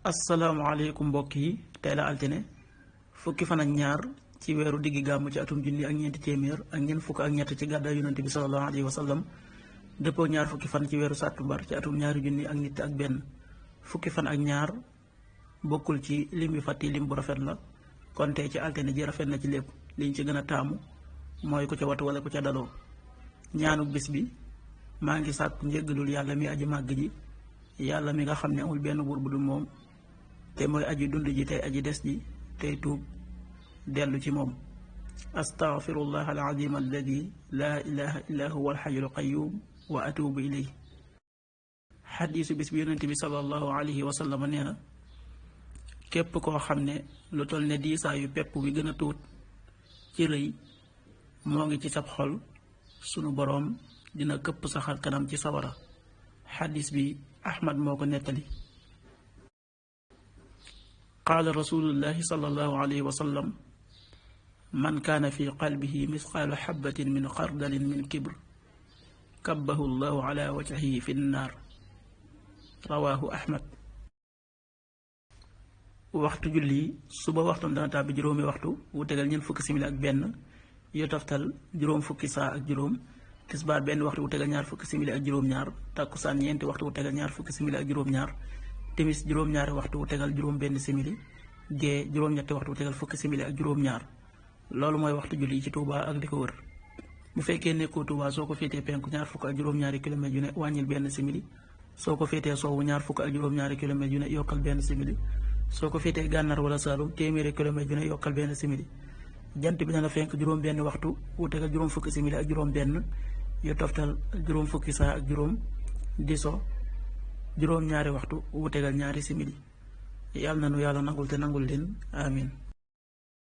asalaamaaleykum mbokk yi tey la altine fukki fan ak ñaar ci weeru diggi gàmm ci atum junni ak ñeenti téeméer ak ñeent fukk ak ñett ci gàddaay yonante bi sallallahu alayhi wa sallam dëppoo ñaar fukki fan ci weeru sàttumbar ci atum ñaari junni ak nit ak benn fukki fan ak ñaar bokkul ci lim yu fàtti lim bu rafet la kon tey ci altine ji rafet na ci lépp liñ ci gën a taamu mooy ku ca watu wala ku ca daloo ñaanu bis bi maa ngi sàkku njéggalul yàlla mi aji màgg ji yàlla mi nga xam ne amul benn buur bu dul moom te mooy aji dund ji tey aji des ji tey tuub dellu ci moom astaghfirullah alazim alladi laa ilaha illa huwa alxayul qayum wa atubu ilay xadiisu bis bi yonent bi sallallahu alayhi wa sallam nee na képp koo xam ne lu toll ne diisaayu pepp bi gën a tuut ci rëy moo ngi ci sab xol sunu boroom dina këpp sa xar kanam ci sawara xadis bi ahmad moo ko nettali qaala rasulullahi sallallahu alayhi wa sallam man kaana fi qalbihi misqaalu xabatin min xardalin min kibr kabbahu llahu ala wajhihi fi nnaar rawaahu ahmad. waxtu julli suba waxtam dana tàbbi juróomi waxtu wu tegal ñeent fukki simili ak benn yu toftal juróom fukki saa ak juróom tisbaar benn waxtu wu tegal ñaar fukki simili ak juróom-ñaar takkusaan ñeenti waxtu wu tegal ñaar fukki simili ak juróom-ñaar timis juróom-ñaari waxtu wu tegal juróom benn simili gee juróom-ñetti waxtu wu tegal fukki simili ak juróom-ñaar loolu mooy waxtu julli ci Touba ak di ko wër. bu fekkee nekkoo Touba soo ko féetee penku ñaar fukk ak juróom-ñaari kilomètres yu ne wàññil benn simili soo ko féetee sowwu ñaar fukk ak juróom-ñaari kilomètres yu ne yokkal benn simili soo ko féetee gànnaar wala Saalum téeméeri kilomètres yu ne yokkal benn simili jant bi dana fenk juróom benn waxtu wu tegal juróom fukki simili ak juróom benn yu toftal juróom fukki saa ak juróom di so juróom ñaari waxtu wu tegal ñaari simili yàlla na nu yàlla nangul te nangul leen amin